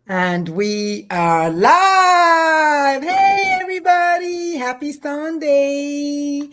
And we are live. Hey, everybody. Happy Sunday.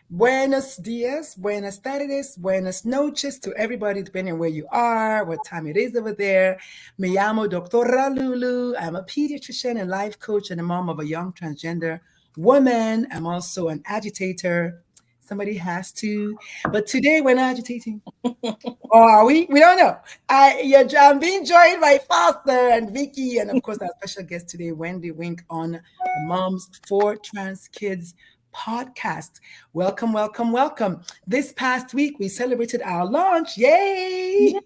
Buenos dias, buenas tardes, buenas noches to everybody, depending on where you are, what time it is over there. Me llamo Doctora Lulu. I'm a pediatrician and life coach and a mom of a young transgender woman. I'm also an agitator. Somebody has to. But today we're not agitating. Or are we? We don't know. I'm being joined by Foster and Vicky, and of course, our special guest today, Wendy Wink, on the Moms for Trans Kids podcast. Welcome, welcome, welcome. This past week, we celebrated our launch. Yeah. Yay!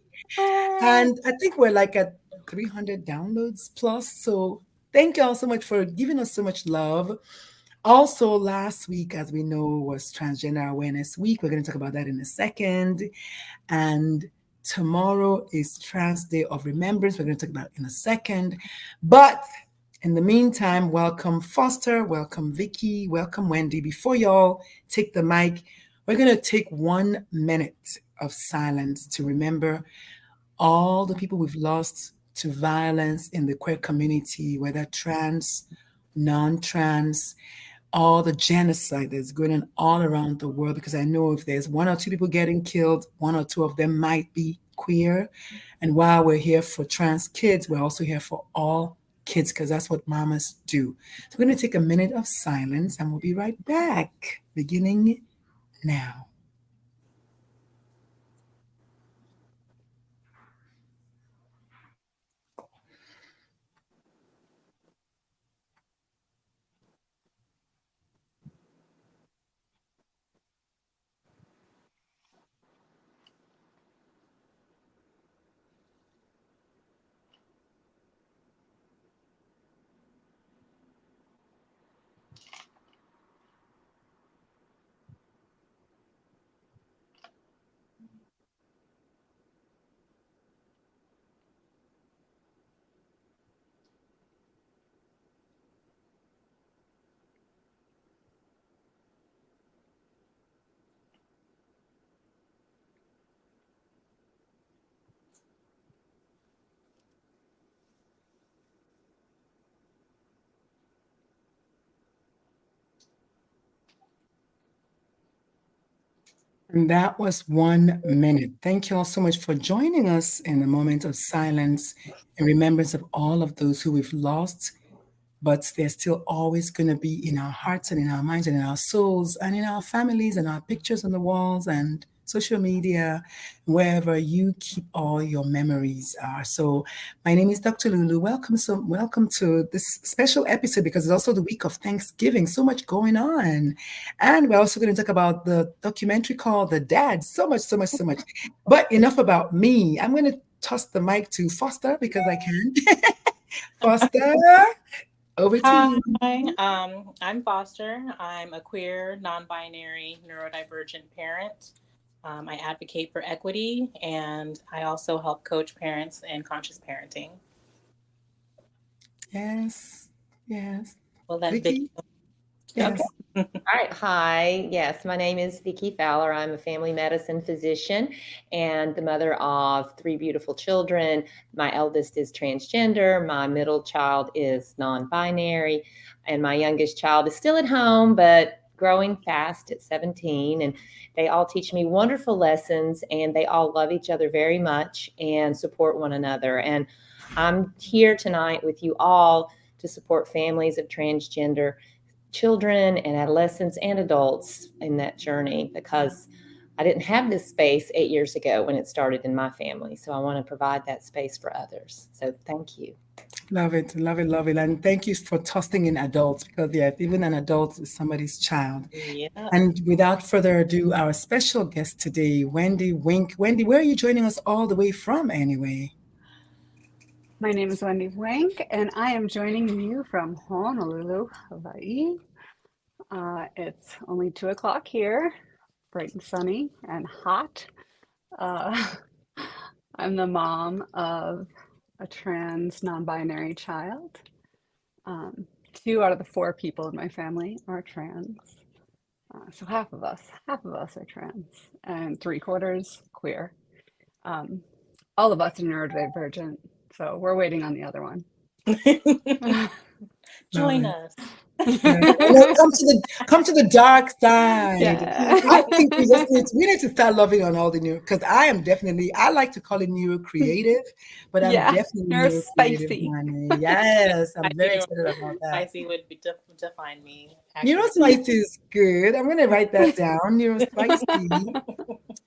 And I think we're like at 300 downloads plus. So thank you all so much for giving us so much love. Also, last week, as we know, was Transgender Awareness Week. We're going to talk about that in a second. And tomorrow is Trans Day of Remembrance. We're going to talk about it in a second. But in the meantime, welcome Foster, welcome Vicky, welcome Wendy. Before y'all take the mic, we're going to take 1 minute of silence to remember all the people we've lost to violence in the queer community, whether trans, non trans, all the genocide that's going on all around the world. Because I know if there's one or two people getting killed, one or two of them might be queer. And while we're here for trans kids, we're also here for all kids because that's what mamas do. So we're going to take a minute of silence and we'll be right back, beginning now. And that was 1 minute. Thank you all so much for joining us in a moment of silence in remembrance of all of those who we've lost, but they're still always going to be in our hearts and in our minds and in our souls and in our families and our pictures on the walls and social media, wherever you keep all your memories are. So my name is Dr. Lulu. Welcome to this special episode because it's also the week of Thanksgiving. So much going on. And we're also going to talk about the documentary called The Dad. So much, so much, so much. But enough about me. I'm going to toss the mic to Foster because I can. Foster, over to Hi, you. I'm Foster. I'm a queer, non binary, neurodivergent parent. I advocate for equity and I also help coach parents in conscious parenting. Yes, yes. Well, let Vicky. Vicky, Okay. yes. All right. Hi. Yes, my name is Vicki Fowler. I'm a family medicine physician and the mother of three beautiful children. My eldest is transgender. My middle child is non-binary, and my youngest child is still at home, but growing fast at 17. And they all teach me wonderful lessons, and they all love each other very much and support one another. And I'm here tonight with you all to support families of transgender children and adolescents and adults in that journey, because I didn't have this space 8 years ago when it started in my family. So I want to provide that space for others. So thank you. Love it, love it, love it. And thank you for tossing in adults because, yes, even an adult is somebody's child. Yeah. And without further ado, our special guest today, Wendy Wink. Wendy, where are you joining us all the way from anyway? My name is Wendy Wank, and I am joining you from Honolulu, Hawaii. It's only 2 o'clock here, bright and sunny and hot. Uh, I'm the mom of a trans non-binary child. Um, 2 out of the 4 people in my family are trans. So half of us are trans, and 3/4 queer. Um, all of us are neurodivergent. So we're waiting on the other one. Join No. us. No, come to the dark side. Yeah. I think we need to start loving on all the new, because I like to call it neuro creative, but I'm Yeah, definitely you're neuro creative, spicy. honey. Yes, I'm very Neuro- excited about that. Spicy would be define me. Neuro accurately. spicy is good. I'm gonna write that down. Neuro spicy.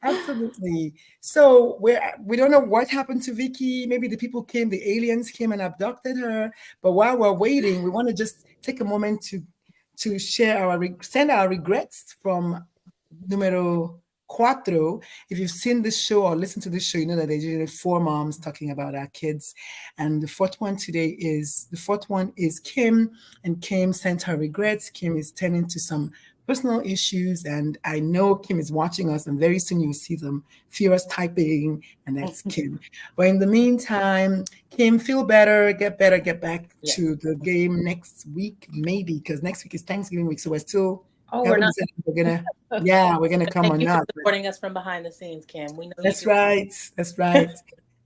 Absolutely. So we don't know what happened to Vicky. Maybe the aliens came and abducted her. But while we're waiting, we want to just take a moment to send our regrets from numero cuatro. If you've seen this show or listened to this show, you know that there's usually 4 moms talking about our kids. And the fourth one is Kim, and Kim sent her regrets. Kim is tending to some personal issues, and I know Kim is watching us, and very soon you'll see them furious typing, and that's Kim. But in the meantime, Kim, feel better, get back Yes. to the game next week, maybe, because next week is Thanksgiving week, so we're still We're not. we're gonna come Thank or you not. for supporting us from behind the scenes, Kim. We know you That's do. right. That's right.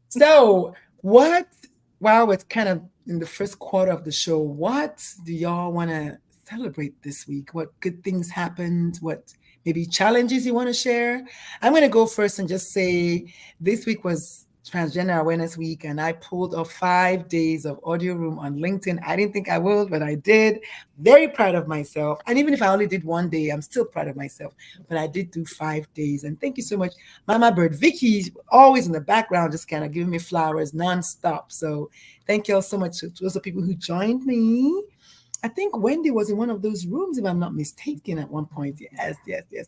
So while we're kind of in the first quarter of the show, what do y'all want to celebrate this week? What good things happened? What maybe challenges you want to share? I'm going to go first and just say this week was Transgender Awareness Week, and I pulled off 5 days of audio room on LinkedIn. I didn't think I would, but I did. Very proud of myself. And even if I only did 1 day, I'm still proud of myself. But I did do 5 days. And thank you so much, Mama Bird. Vicky, always in the background, just kind of giving me flowers nonstop. So thank you all so much to those people who joined me. I think Wendy was in one of those rooms, if I'm not mistaken, at one point. Yes.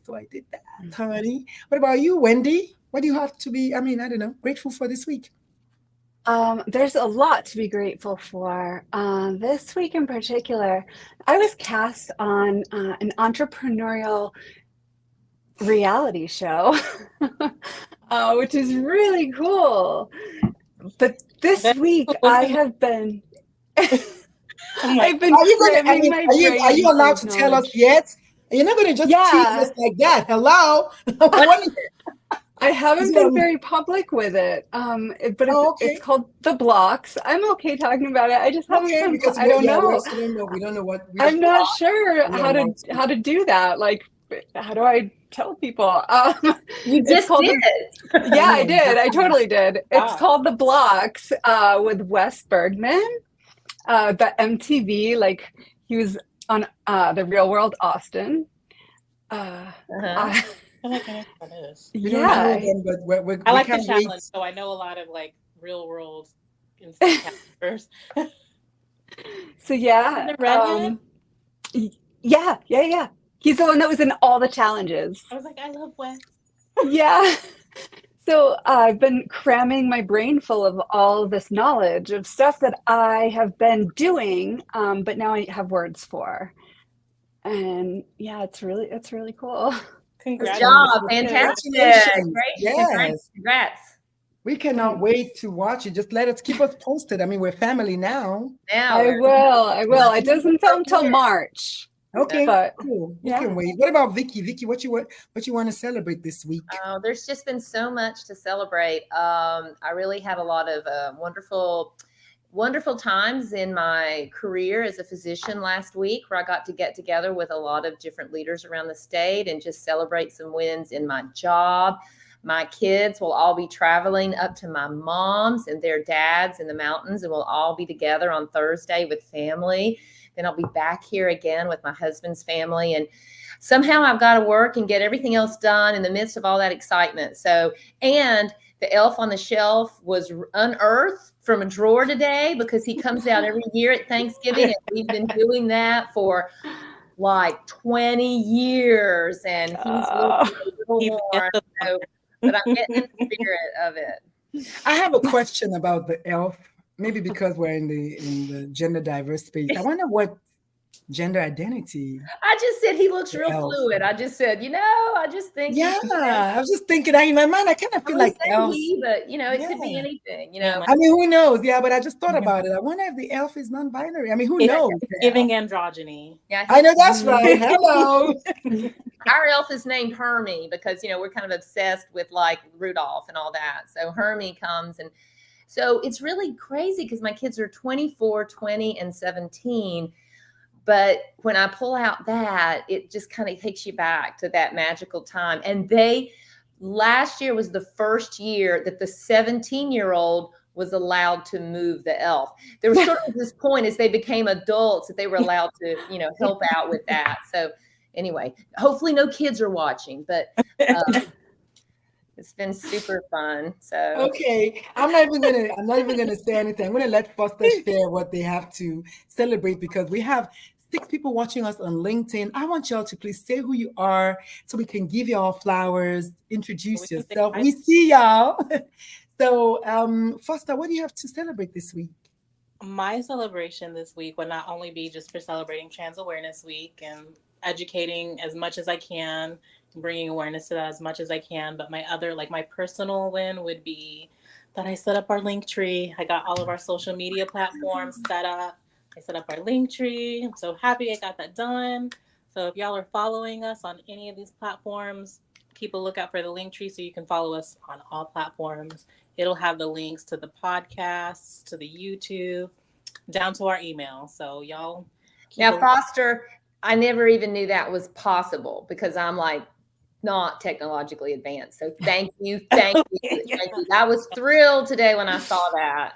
So I did that, honey. What about you, Wendy? What do you have to be, I don't know, grateful for this week? There's a lot to be grateful for. This week in particular, I was cast on an entrepreneurial reality show, which is really cool. But this week I have been I've been cramming my brain are you allowed to with tell us knowledge. yet? You're not going to just tease us like that. Hello? I haven't been very public with it, but it's called The Blocks. I'm okay talking about it. I just haven't been. Because I don't know. We don't know what. I'm not sure how to do that. Like, how do I tell people? You just did. Yeah, I did. I totally did. It's called The Blocks with Wes Bergman. The MTV, like he was on The Real World Austin. I like what that is. Yeah, I like the challenge, so I know a lot of like real world characters. So yeah, yeah. He's the one that was in all the challenges. I was like, I love Wes. Yeah. So I've been cramming my brain full of all of this knowledge of stuff that I have been doing, but now I have words for. And yeah, it's really cool. Good job. Fantastic. Great. Yes. Congrats. We cannot wait to watch it. Just keep us posted. We're family now. I will. It doesn't film till March. Okay, but cool. We can wait. What about Vicky? Vicky, what you want to celebrate this week? There's just been so much to celebrate. I really had a lot of wonderful times in my career as a physician last week, where I got to get together with a lot of different leaders around the state and just celebrate some wins in my job. My kids will all be traveling up to my mom's and their dads in the mountains, and we'll all be together on Thursday with family. Then I'll be back here again with my husband's family. And somehow I've got to work and get everything else done in the midst of all that excitement. And the elf on the shelf was unearthed from a drawer today, because he comes out every year at Thanksgiving. And we've been doing that for like 20 years. And he's looking warm. But I'm getting in the spirit of it. I have a question about the elf. Maybe because we're in the gender diverse space. I wonder what gender identity. I just said he looks real fluid. I just said, I just think. Yeah, I was just thinking in my mind, I kind of feel like elf. But it could be anything. Who knows? Yeah, but I just thought about it. I wonder if the elf is non-binary. Who knows? Giving androgyny. Yeah, I know that's right. Hello. Our elf is named Hermie because we're kind of obsessed with like Rudolph and all that. So Hermie comes and So it's really crazy because my kids are 24, 20, and 17. But when I pull out that, it just kind of takes you back to that magical time. And last year was the first year that the 17-year-old was allowed to move the elf. There was sort of this point as they became adults that they were allowed to, help out with that. So anyway, hopefully no kids are watching, but it's been super fun. So Okay, I'm not even gonna say anything. I'm gonna let Foster share what they have to celebrate because we have 6 people watching us on LinkedIn. I want y'all to please say who you are so we can give y'all flowers, introduce yourself. We see y'all. So, Foster, what do you have to celebrate this week? My celebration this week would not only be just for celebrating Trans Awareness Week and educating as much as I can, bringing awareness to that as much as I can, but my personal win would be that I set up our Linktree. I got all of our social media platforms set up. I set up our Linktree. I'm so happy I got that done. So if y'all are following us on any of these platforms, keep a lookout for the Linktree so you can follow us on all platforms. It'll have the links to the podcasts, to the YouTube, down to our email. So y'all. Now, Foster, I never even knew that was possible because I'm like not technologically advanced. So thank you. Thank you. I was thrilled today when I saw that.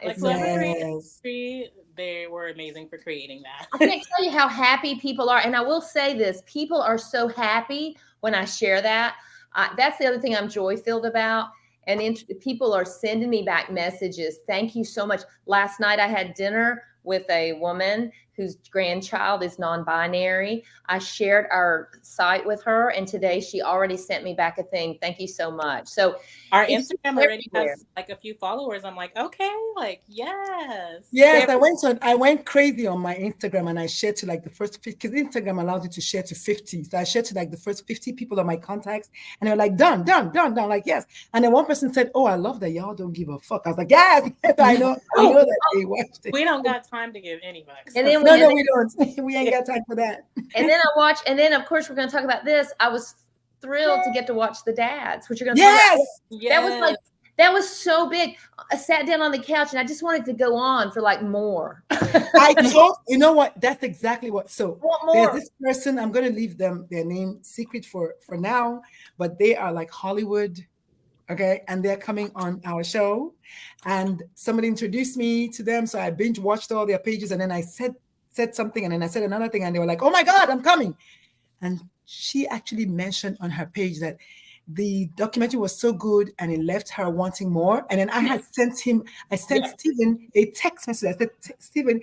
They were amazing for creating that. I can't tell you how happy people are. And I will say this, people are so happy when I share that. That's the other thing I'm joy-filled about. And people are sending me back messages. Thank you so much. Last night I had dinner with a woman whose grandchild is non-binary. I shared our site with her, and today she already sent me back a thing. Thank you so much. So our Instagram already has like a few followers. I'm like, okay, like yes. Yes, I went crazy on my Instagram and I shared to like the first 50 because Instagram allows you to share to 50. So I shared to like the first 50 people on my contacts, and they were like, done. Like, yes. And then one person said, oh, I love that y'all don't give a fuck. I was like, yes, I know that they watched it. We don't got time to give anybody. And then we don't. We ain't got time for that. And then and then of course we're going to talk about this. I was thrilled to get to watch the dads, which you're going to talk about. Yes. That was so big. I sat down on the couch and I just wanted to go on for like more. You know what? That's exactly what. So there's this person, I'm going to leave their name secret for now, but they are like Hollywood. Okay. And they're coming on our show and somebody introduced me to them. So I binge watched all their pages and then I said something and then I said another thing and they were like, oh my God, I'm coming. And she actually mentioned on her page that the documentary was so good and it left her wanting more. And then I had sent Stephen a text message. I said, Stephen,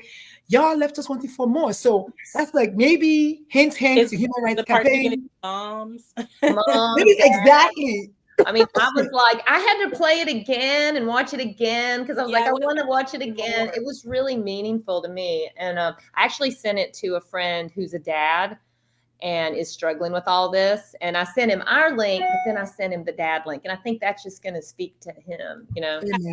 y'all left us wanting for more. So that's like maybe hint to Human Rights Campaign. Moms. Maybe exactly. I mean, I was like, I had to play it again and watch it again because I was like, I want to watch it again. It was really meaningful to me. And I actually sent it to a friend who's a dad and is struggling with all this. And I sent him our link, but then I sent him the dad link. And I think that's just going to speak to him,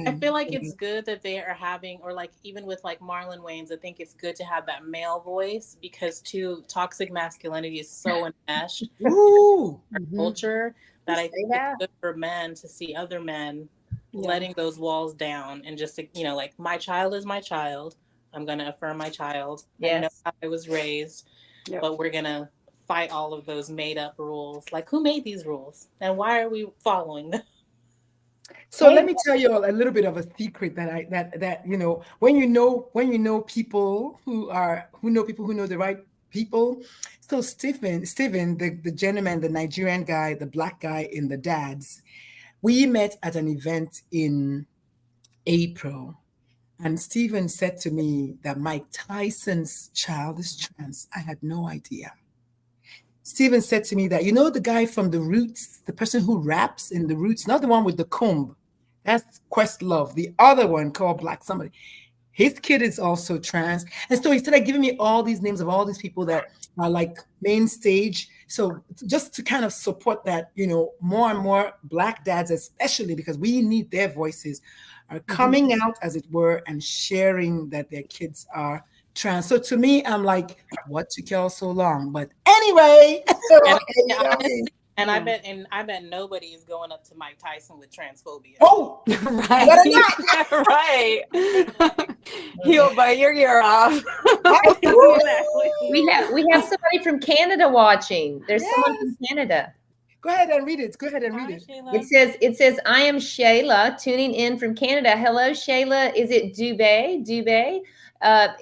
I feel like it's good that they are having, or like even with like Marlon Wayans, I think it's good to have that male voice because toxic masculinity is so enmeshed in our culture that I think it's good for men to see other men letting those walls down and just, like my child is my child. I'm going to affirm my child. I know how I was raised, but we're going to fight all of those made up rules. Like who made these rules and why are we following them? So let me tell you all a little bit of a secret that when you know people who know the right people. So Stephen, the gentleman, the Nigerian guy, the black guy in the dads, we met at an event in April. And Stephen said to me that Mike Tyson's child is trans. I had no idea. Stephen said to me that, the guy from The Roots, the person who raps in The Roots, not the one with the comb, that's Questlove, the other one called Black somebody. His kid is also trans. And so he started giving me all these names of all these people that are like main stage. So just to kind of support that, more and more Black dads, especially because we need their voices, are coming out, as it were, and sharing that their kids are trans. So to me, I'm like, what took y'all so long? But anyway, And Yeah. I bet nobody is going up to Mike Tyson with transphobia. Oh, Right. Right. He'll bite your ear off. Exactly. We have somebody from Canada watching. There's someone from Canada. go ahead and read it. Go ahead and read Hi, it. Shayla. It says I am Shayla tuning in from Canada. Hello, Shayla. Is it Dubay,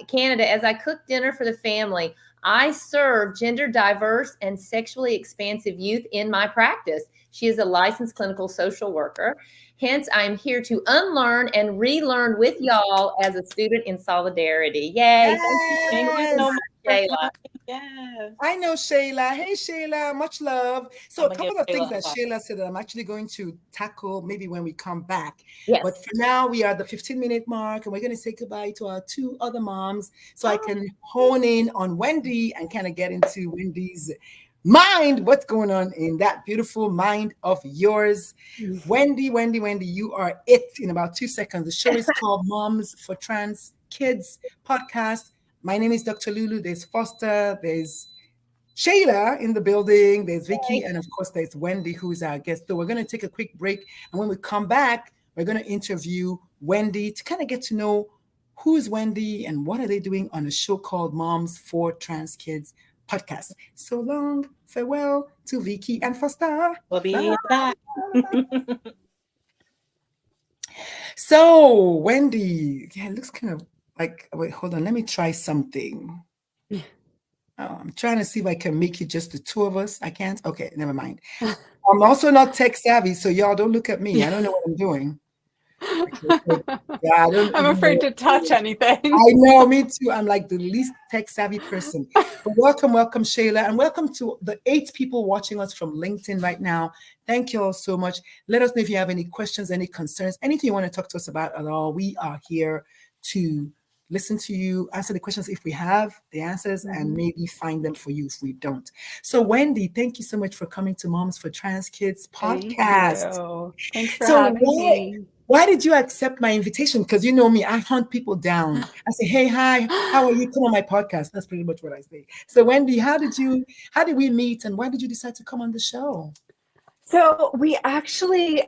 Canada? As I cook dinner for the family, I serve gender diverse and sexually expansive youth in my practice. She is a licensed clinical social worker. Hence, I'm here to unlearn and relearn with y'all as a student in solidarity. Yay! Thank you Yes. so much, Shayla. Yes. I know Shayla. Hey, Shayla, much love. So, I'm a gonna couple of give things Shayla that a hug. Shayla said that I'm actually going to tackle maybe when we come back. Yes. But for now, we are at the 15-minute mark, and we're going to say goodbye to our two other moms so I can hone in on Wendy and kind of get into Wendy's mind, what's going on in that beautiful mind of yours. Wendy, you are it in about 2 seconds. The show is called Moms for Trans Kids Podcast. My name is Dr. Lulu. There's Foster, there's Shayla in the building, there's Vicky, and of course there's Wendy, who is our guest. So we're going to take a quick break, and when we come back, we're going to interview Wendy to kind of get to know who's Wendy and what are they doing on a show called Moms for Trans Kids Podcast. So long, farewell to Vicky and Foster. We'll be back. So Wendy, yeah, it looks kind of like, wait, hold on, let me try something. Oh, I'm trying to see if I can make it just the two of us. I can't. Okay, never mind. I'm also not tech savvy, so y'all don't look at me. I don't know what I'm doing. Yeah, I don't I'm even afraid know. to touch anything. I know, me too. I'm like the least tech savvy person. But welcome, Shayla, and welcome to the 8 people watching us from LinkedIn right now. Thank you all so much. Let us know if you have any questions, any concerns, anything you want to talk to us about at all. We are here to listen to you, answer the questions if we have the answers, and maybe find them for you if we don't. So, Wendy, thank you so much for coming to Moms for Trans Kids podcast. Thanks for So having me. why did you accept my invitation? Because you know me, I hunt people down. I say, hey, hi, how are you? Come on my podcast. That's pretty much what I say. So Wendy, how did we meet, and why did you decide to come on the show? So we actually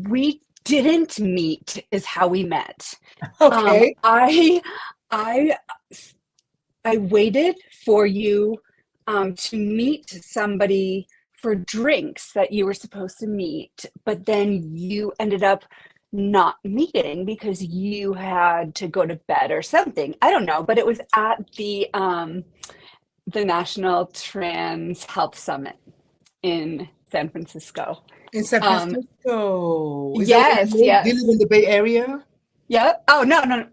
we didn't meet is how we met. Okay. I waited for you to meet somebody for drinks that you were supposed to meet, but then you ended up not meeting because you had to go to bed or something. I don't know, but it was at the National Trans Health Summit in San Francisco. In San Francisco. Is Yes, that where you live? yes. Do you live in the Bay Area? Yep. Oh, no.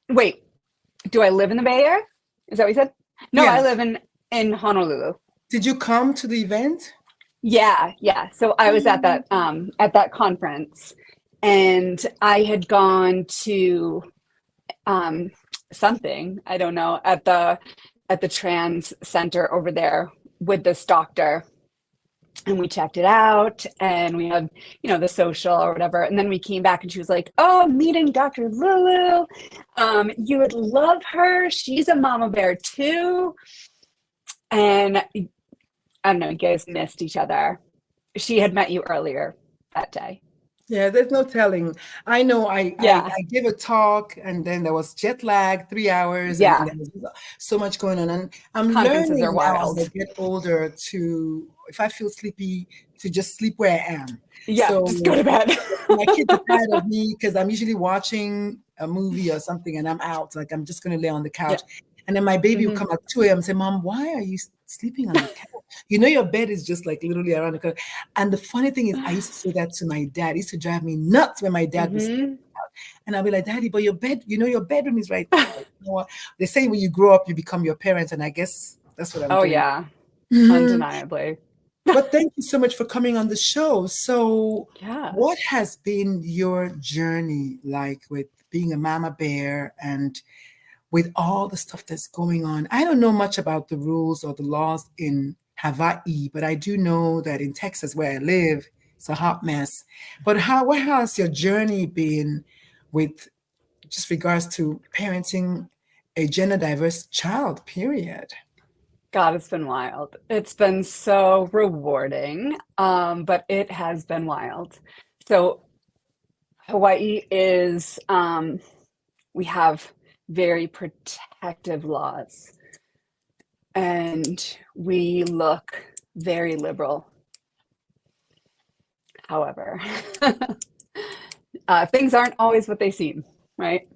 Wait, do I live in the Bay Area? Is that what you said? No, Yeah. I live in Honolulu. Did you come to the event? Yeah. So I was at that conference, and I had gone to something, I don't know, at the trans center over there with this doctor. And we checked it out, and we had, the social or whatever. And then we came back, and she was like, "Oh, meeting Dr. Lulu. You would love her. She's a mama bear too." And I don't know, you guys missed each other. She had met you earlier that day. Yeah, there's no telling. I know I gave a talk, and then there was jet lag, 3 hours, Yeah. and there was so much going on. And I'm Conferences learning are now wild. as I get older to, if I feel sleepy, to just sleep where I am. Yeah, So just go to bed. my kids are tired of me because I'm usually watching a movie or something, and I'm out. Like, I'm just going to lay on the couch. And then my baby will come at 2 a.m. and say, "Mom, why are you sleeping on the couch? Your bed is just like literally around the corner." And the funny thing is, I used to say that to my dad. It used to drive me nuts when my dad was sleeping out. And I'll be like, "Daddy, but your bed, your bedroom is right there." Like, you know what? They say when you grow up, you become your parents. And I guess that's what I'm doing. Yeah, Mhm. undeniably. But thank you so much for coming on the show. So Yeah. what has been your journey like with being a mama bear and with all the stuff that's going on? I don't know much about the rules or the laws in Hawaii, but I do know that in Texas, where I live, it's a hot mess. But what has your journey been with just regards to parenting a gender diverse child, period? God, it's been wild. It's been so rewarding, but it has been wild. So Hawaii is, we have very protective laws, and we look very liberal. However, things aren't always what they seem, right?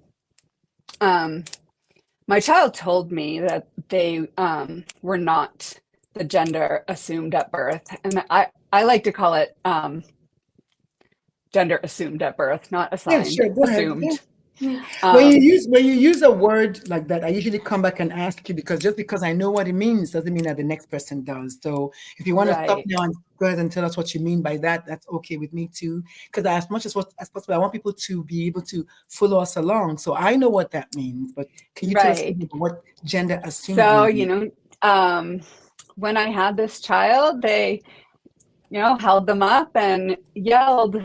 My child told me that they were not the gender assumed at birth, and I like to call it gender assumed at birth, not Yeah, assigned, sure. Go ahead. assumed. Yeah. Um, When you use a word like that, I usually come back and ask you, because just because I know what it means doesn't mean that the next person does. So if you want to stop Right. now and go ahead and tell us what you mean by that, that's okay with me too. Because as much as possible, I want people to be able to follow us along. So I know what that means, but can you tell us Right. what gender assumed So, means? when I had this child, they, held them up and yelled,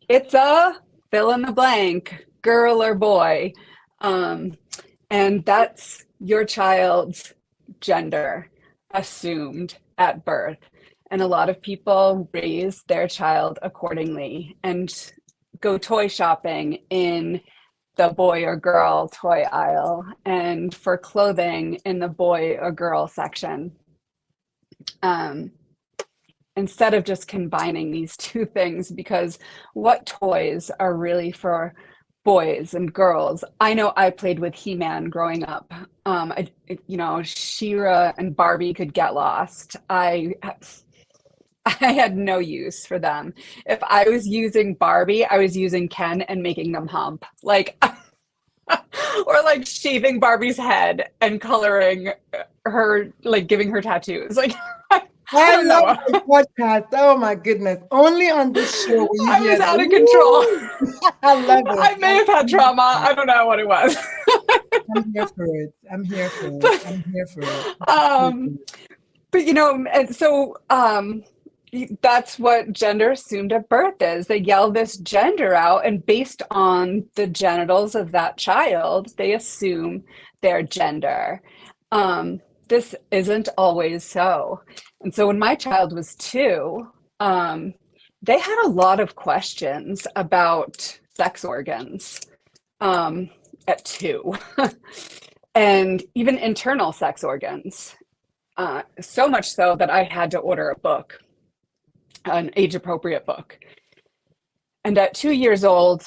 "It's a fill in the blank, girl or boy." And that's your child's gender assumed at birth. And a lot of people raise their child accordingly and go toy shopping in the boy or girl toy aisle and for clothing in the boy or girl section. Instead of just combining these two things, because what toys are really for boys and girls? I know I played with He-Man growing up. She-Ra and Barbie could get lost. I had no use for them. If I was using Barbie, I was using Ken and making them hump. Like, or like shaving Barbie's head and coloring her, like giving her tattoos. Like, I don't know. love the podcast. Oh my goodness. Only on this show will you I hear was that. out of control. Woo! I love it. I may have had trauma. I don't know what it was. I'm here for it. I'm here for it. I'm here for it. But and so that's what gender assumed at birth is. They yell this gender out, and based on the genitals of that child, they assume their gender. This isn't always so. And so when my child was 2, they had a lot of questions about sex organs at 2, and even internal sex organs. So much so that I had to order a book, an age-appropriate book. And at 2 years old,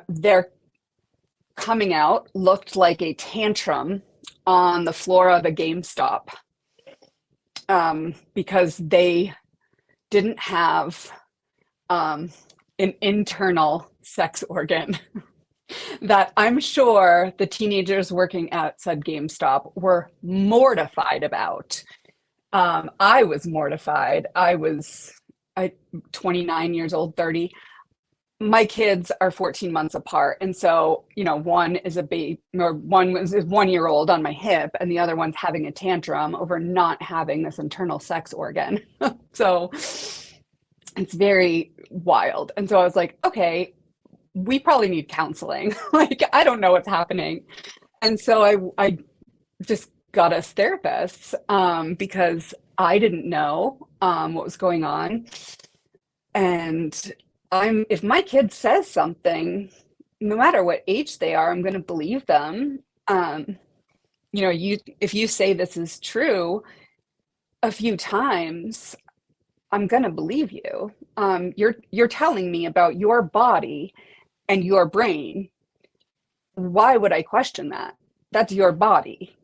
their coming out looked like a tantrum on the floor of a GameStop, because they didn't have an internal sex organ that I'm sure the teenagers working at said GameStop were mortified about. I was mortified. I 29 years old, 30. My kids are 14 months apart. And so, one is a baby, or one is 1 year old on my hip, and the other one's having a tantrum over not having this internal sex organ. So it's very wild. And so I was like, okay, we probably need counseling. Like, I don't know what's happening. And so I just got us therapists, because I didn't know what was going on. And if my kid says something, no matter what age they are, I'm going to believe them. If you say this is true a few times, I'm going to believe you. You're telling me about your body and your brain. Why would I question that? That's your body.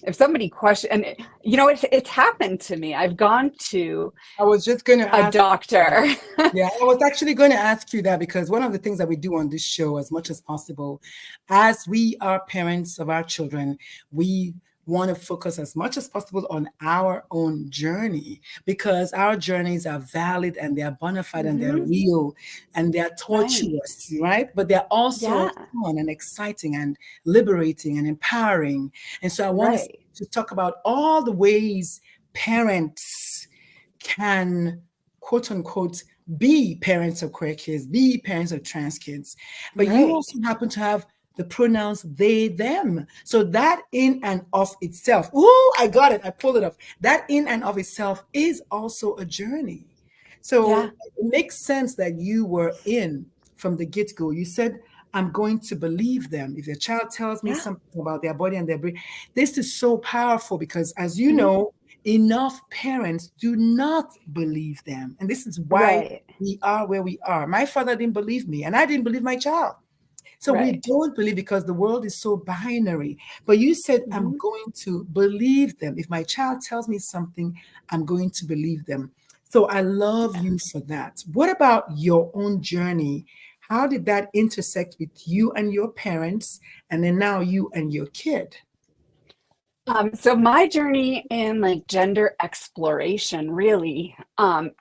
If somebody questions, and it's happened to me. I've gone to I was just going to a doctor. Yeah, I was actually going to ask you that, because one of the things that we do on this show, as much as possible, as we are parents of our children, we want to focus as much as possible on our own journey, because our journeys are valid and they are bona fide and they're real and they're tortuous, right? But they're also fun and exciting and liberating and empowering. And so I want us to talk about all the ways parents can, quote unquote, be parents of queer kids, be parents of trans kids. But you also happen to have the pronouns they, them. So that in and of itself, ooh, I got it. I pulled it up. That in and of itself is also a journey. So Yeah. it makes sense that you were in from the get-go. You said, I'm going to believe them. If a child tells me Yeah. something about their body and their brain, this is so powerful because, as you Mhm. know, enough parents do not believe them. And this is why Right. we are where we are. My father didn't believe me, and I didn't believe my child. So we Right. don't believe because the world is so binary. But you said, I'm Mhm. going to believe them. If my child tells me something, I'm going to believe them. So I love you for that. What about your own journey? How did that intersect with you and your parents, and then now you and your kid? So my journey in like gender exploration really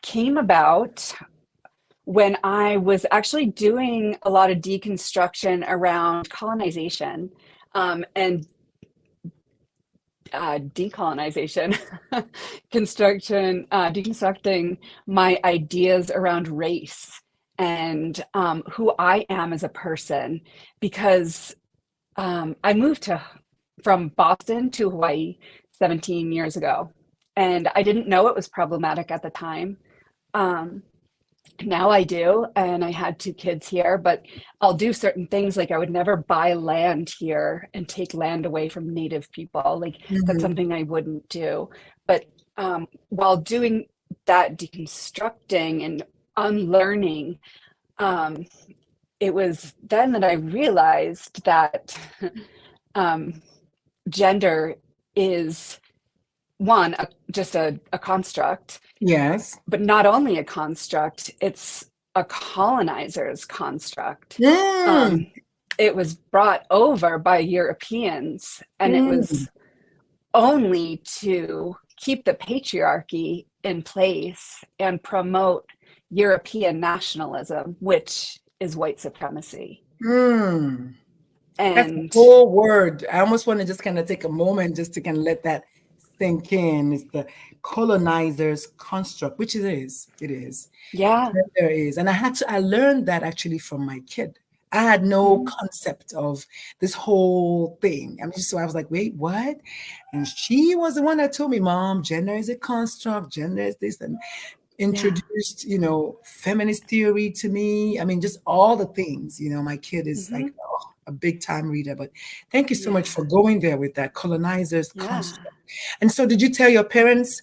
came about when I was actually doing a lot of deconstruction around colonization and decolonization, deconstructing my ideas around race and who I am as a person, because I moved from Boston to Hawaii 17 years ago, and I didn't know it was problematic at the time. Um, Now I do, and I had two kids here, but I'll do certain things like I would never buy land here and take land away from Native people. Like that's Mhm. something I wouldn't do. But while doing that deconstructing and unlearning, um, it was then that I realized that um, gender is one, just a construct, Yes. but not only a construct, it's a colonizer's construct. Mm, Um, it was brought over by Europeans, and it mm, was only to keep the patriarchy in place and promote European nationalism, which is white supremacy. mm. That's a And whole word. I almost want to just kind of take a moment just to kind of let that sink in. It's the colonizer's construct, which it is. It is. yeah, There is. And I learned that actually from my kid. I had no mhm, concept of this whole thing. I mean, so I was like, wait, what? And she was the one that told me, Mom, gender is a construct, gender is this, and yeah, introduced, feminist theory to me. I mean, just all the things, my kid is like, mhm, oh, a big time reader. But thank you so much yeah, for going there with that colonizer's yeah. construct. And so did you tell your parents,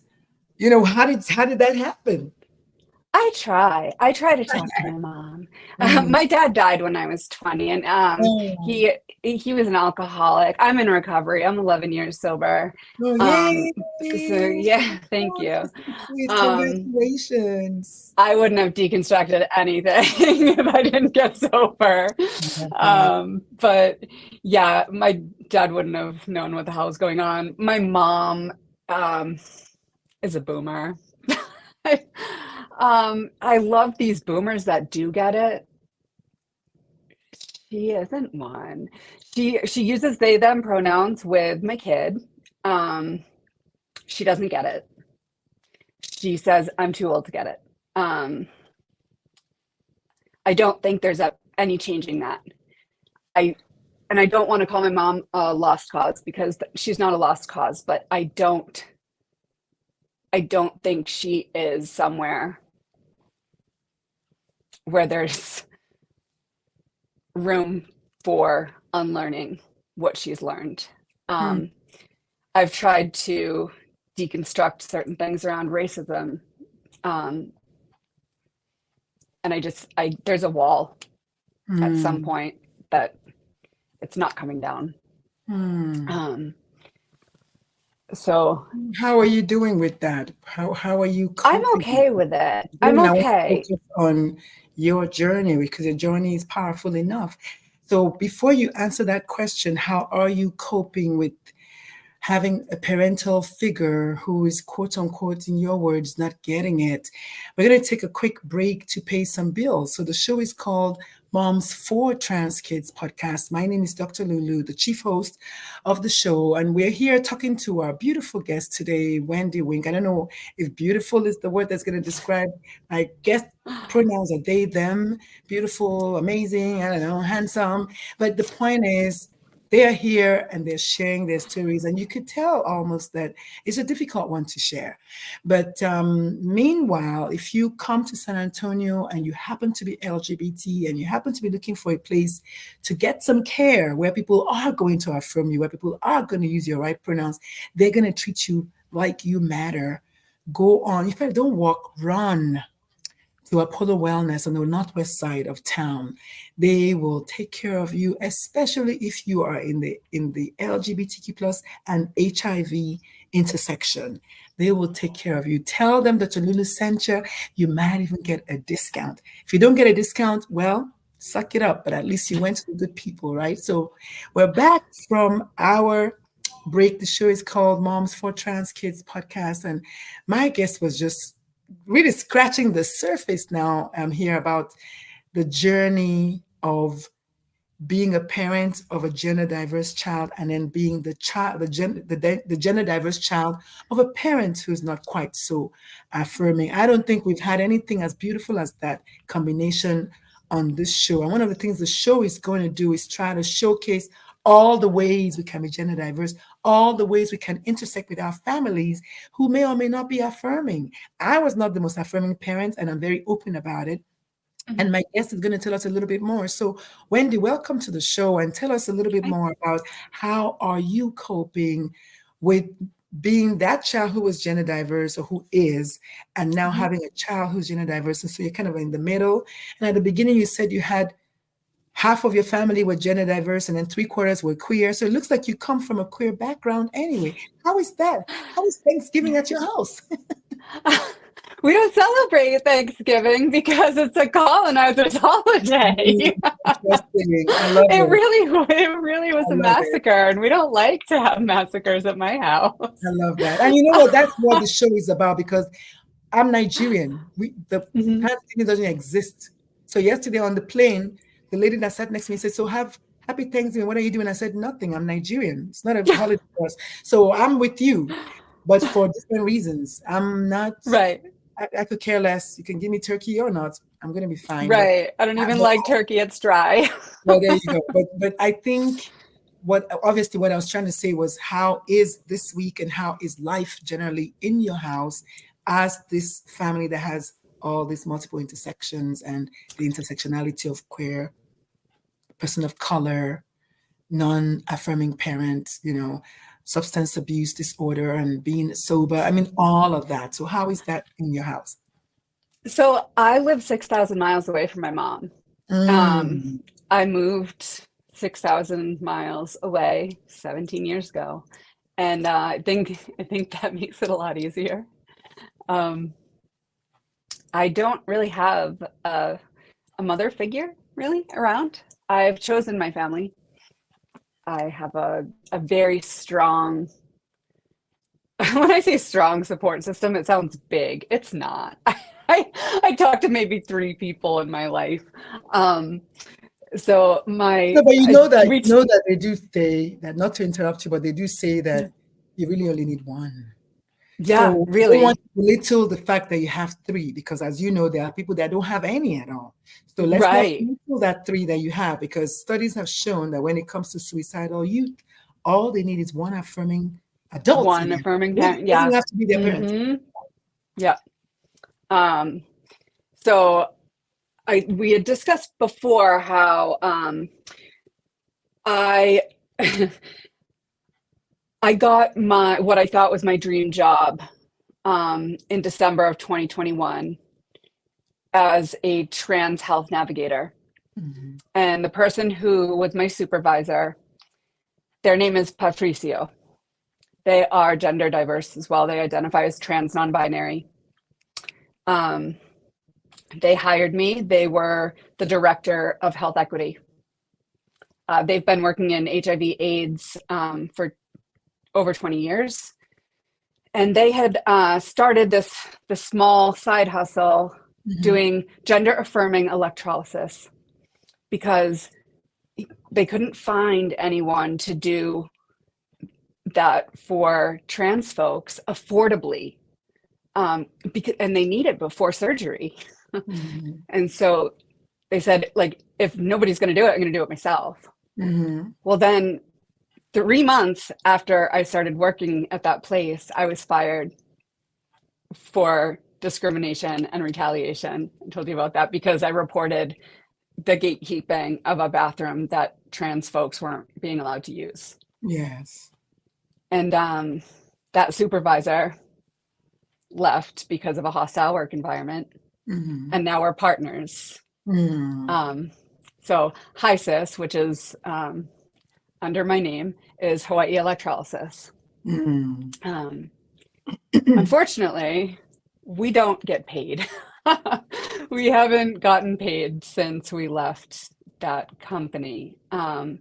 how did that happen? I try to talk to my mom. Mm. My dad died when I was 20, and Oh, he was an alcoholic. I'm in recovery. I'm 11 years sober. oh, Um, yay. so yeah, thank Oh, you. that's so sweet. Um, Congratulations. I wouldn't have deconstructed anything if I didn't get sober. Love that. But yeah, my dad wouldn't have known what the hell was going on. My mom um, is a boomer. I love these boomers that do get it. She isn't one. She uses they them pronouns with my kid. Um, she doesn't get it. She says I'm too old to get it. Um, I don't think there's any changing that. I and I don't want to call my mom a lost cause because she's not a lost cause, but I don't think she is somewhere where there's room for unlearning what she's learned. Hmm. I've tried to deconstruct certain things around racism, um, and there's a wall at some Hmm. point that it's not coming down. Hmm. Um, so How are you doing with that? How are you I'm coping with okay with it. it? I'm And I want to okay. focus on your journey because your journey is powerful enough. So before you answer that question, how are you coping with having a parental figure who is, quote unquote, in your words, not getting it. We're going to take a quick break to pay some bills. So the show is called Moms for Trans Kids podcast. My name is Dr. Lulu, the chief host of the show, and we're here talking to our beautiful guest today, Wendy Wink. I don't know if beautiful is the word that's going to describe my guest. Pronouns are they, them, beautiful, amazing, I don't know, handsome. But the point is, they are here and they're sharing their stories, and you could tell almost that it's a difficult one to share. But meanwhile, if you come to San Antonio and you happen to be LGBT and you happen to be looking for a place to get some care where people are going to affirm you, where people are going to use your right pronouns, they're going to treat you like you matter. Go on. In fact, don't walk, run to Apollo Wellness on the northwest side of town. They will take care of you, especially if you are in the LGBTQ plus and HIV intersection. They will take care of you. Tell them that Lulu sent you. You might even get a discount. If you don't get a discount, well, suck it up, but at least you went to the good people, right? So we're back from our break. The show is called Moms for Trans Kids podcast, and my guest was just really scratching the surface now. I'm here about the journey of being a parent of a gender diverse child, and then being the gender diverse child of a parent who's not quite so affirming. I don't think we've had anything as beautiful as that combination on this show. And one of the things the show is going to do is try to showcase all the ways we can be gender diverse, all the ways we can intersect with our families who may or may not be affirming. I was not the most affirming parent, and I'm very open about it. Mm-hmm. And my guest is going to tell us a little bit more. So, Wendy, welcome to the show, and tell us a little bit more about how are you coping with being that child who was gender diverse, or who is, and now having a child who's gender diverse. And so you're kind of in the middle. And at the beginning, you said you had half of your family were gender diverse and then 3/4 were queer. So it looks like you come from a queer background anyway. How is that? How is Thanksgiving at your house? We don't celebrate Thanksgiving because it's a colonizer's holiday. I love it really was a massacre, and we don't like to have massacres at my house. I love that. And you know what? That's what the show is about, because I'm Nigerian. Thanksgiving doesn't exist. So yesterday on the plane, the lady that sat next to me said, "So happy Thanksgiving. What are you doing?" I said, "Nothing. I'm Nigerian. It's not a holiday for us." So I'm with you, but for different reasons. I'm not right. I could care less. You can give me turkey or not. I'm going to be fine. Right. I don't even like turkey. It's dry. Well, there you go. But I think what I was trying to say was, how is this week and how is life generally in your house as this family that has all these multiple intersections and the intersectionality of queer, person of color, non-affirming parents, substance abuse disorder, and being sober. I mean, all of that. So how is that in your house? So I live 6,000 miles away from my mom. I moved 6,000 miles away 17 years ago. And I think that makes it a lot easier. I don't really have a mother figure really around. I've chosen my family. I have a very strong, when I say strong support system, it sounds big. It's not. I talk to maybe 3 people in my life. So but you know that they do say that, not to interrupt you, but they do say that you really only need one. Yeah, so really. You don't want to belittle the fact that you have 3, because as you know, there are people that don't have any at all. So let's not belittle that 3 that you have, because studies have shown that when it comes to suicidal youth, all they need is one affirming adult. One affirming parent. Yeah. It doesn't have to be their parents. Yeah. So we had discussed before how I got what I thought was my dream job in December of 2021 as a trans health navigator. Mm-hmm. And the person who was my supervisor, their name is Patricio. They are gender diverse as well. They identify as trans non-binary. They hired me. They were the director of health equity. They've been working in HIV/AIDS for over 20 years. And they had started this small side hustle doing gender affirming electrolysis because they couldn't find anyone to do that for trans folks affordably, because, and they need it before surgery. And so they said, like, if nobody's going to do it, I'm going to do it myself. Well, then 3 months after I started working at that place, I was fired for discrimination and retaliation. I told you about that because I reported the gatekeeping of a bathroom that trans folks weren't being allowed to use. Yes. And that supervisor left because of a hostile work environment. And now we're partners. So HISIS, which is under my name, is Hawaii Electrolysis. Unfortunately, we don't get paid. We haven't gotten paid since we left that company. You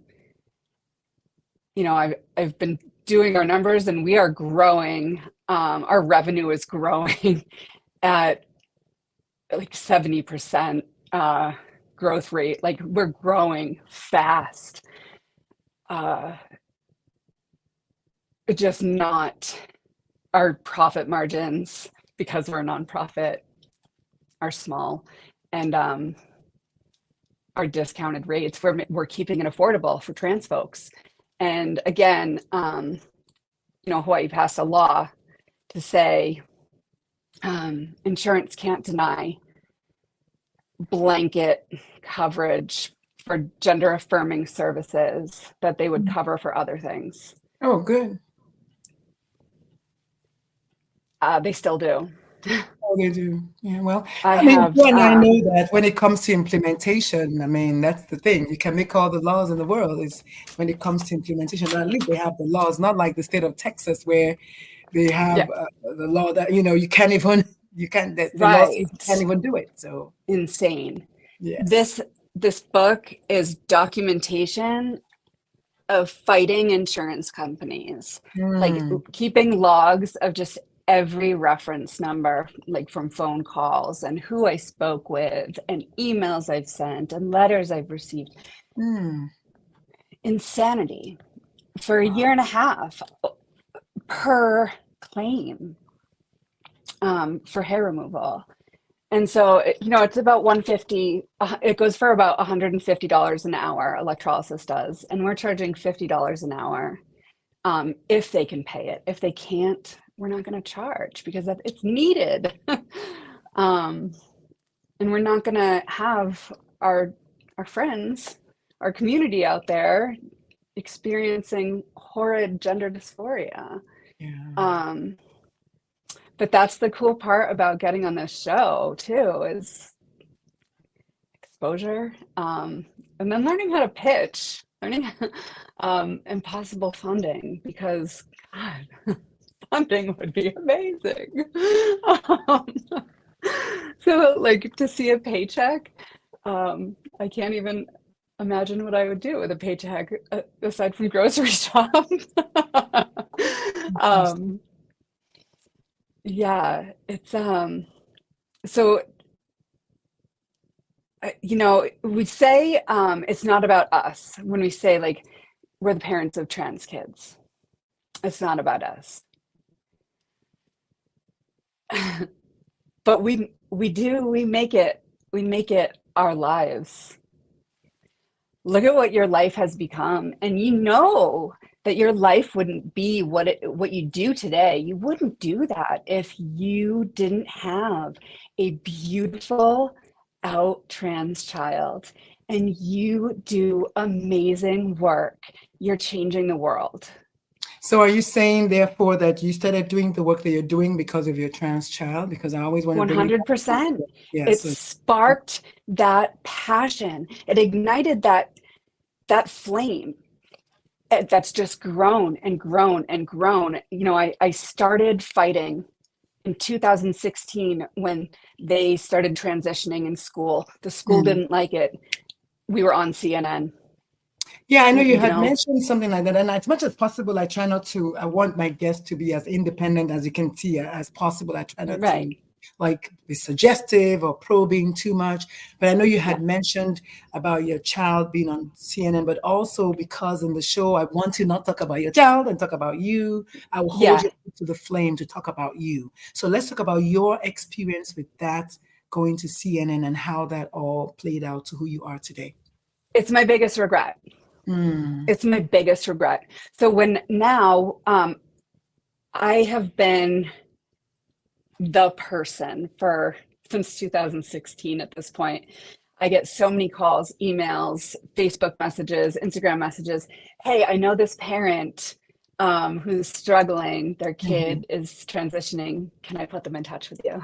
know, I've been doing our numbers and we are growing. Our revenue is growing at like 70% growth rate. Like we're growing fast. Just not our profit margins, because we're a nonprofit, are small, and our discounted rates, we're keeping it affordable for trans folks. And again, you know, Hawaii passed a law to say insurance can't deny blanket coverage for gender affirming services that they would cover for other things. Oh, good. They still do. Oh, they do. Yeah, well, I mean, have, you and I know that when it comes to implementation, I mean, that's the thing. You can make all the laws in the world. Is when it comes to implementation, at least they have the laws, not like the state of Texas where they have the law that, you know, the law says you can't even do it. So insane. yes. This book is documentation of fighting insurance companies, like keeping logs of just every reference number, like from phone calls and who I spoke with and emails I've sent and letters I've received. Insanity for a year and a half per claim for hair removal. And so, you know, it's about $150. It goes for about $150 an hour, electrolysis does. And we're charging $50 an hour if they can pay it. If they can't, we're not going to charge because it's needed. And we're not going to have our friends, our community out there experiencing horrid gender dysphoria. But that's the cool part about getting on this show too, is exposure, and then learning how to pitch, learning impossible funding, because God, funding would be amazing. So like to see a paycheck, I can't even imagine what I would do with a paycheck aside from grocery shop. Yeah, it's so you know, we say it's not about us when we say like we're the parents of trans kids. It's not about us. But we make it our lives. Look at what your life has become, and you know that your life wouldn't be what you do today. You wouldn't do that if you didn't have a beautiful out trans child, and you do amazing work. You're changing the world. So are you saying therefore that you started doing the work that you're doing because of your trans child? Because I always want to 100%. Yes. It sparked that passion. It ignited that flame that's just grown and grown and grown. You know, I started fighting in 2016 when they started transitioning in school. The school didn't like it. We were on CNN. Yeah, I know you you had know. mentioned something like that. And as much as possible, I try not to, I want my guests to be as independent as you can see as possible. I try not Right. to like be suggestive or probing too much. But I know you Yeah. had mentioned about your child being on CNN, but also because in the show, I want to not talk about your child and talk about you. I will hold Yeah. you to the flame to talk about you. So let's talk about your experience with that going to CNN and how that all played out to who you are today. It's my biggest regret. Mm. It's my biggest regret. So when now I have been the person for since 2016 at this point. I get so many calls, emails, Facebook messages, Instagram messages. Hey, I know this parent who's struggling. Their Mhm. kid is transitioning. Can I put them in touch with you?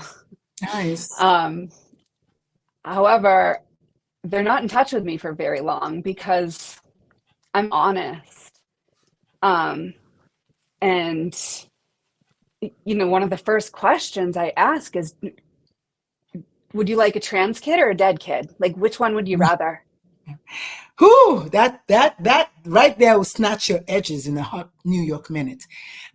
Nice. Um, however, they're not in touch with me for very long because I'm honest. Um, and one of the first questions I ask is, would you like a trans kid or a dead kid? Like, which one would you rather? Whew, that right there will snatch your edges in a hot New York minute.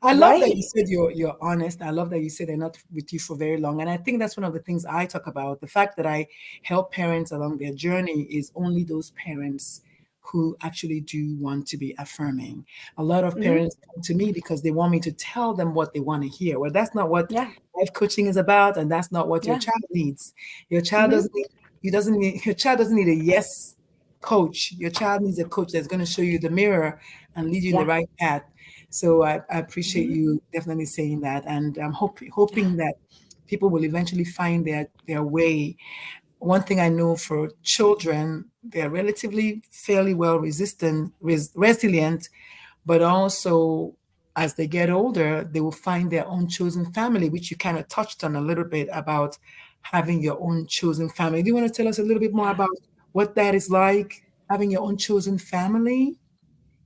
I love that you Right? said you're honest. I love that you said they're not with you for very long. And I think that's one of the things I talk about. The fact that I help parents along their journey is only those parents who actually do want to be affirming. A lot of Hmm. parents come to me because they want me to tell them what they want to hear. Well, that's not what Yeah. life coaching is about, and that's not what your Yeah. child needs. Your child Hmm. doesn't need, you doesn't need your child doesn't need a yes coach. Your child needs a coach that's going to show you the mirror and lead you in the Yeah. right path. So I appreciate Hmm. you definitely saying that, and I'm hoping that people will eventually find their way. One thing I know for children, they're relatively fairly well resilient, but also as they get older, they will find their own chosen family, which you kind of touched on a little bit about having your own chosen family. Do you want to tell us a little bit more Yeah. about what that is like, having your own chosen family?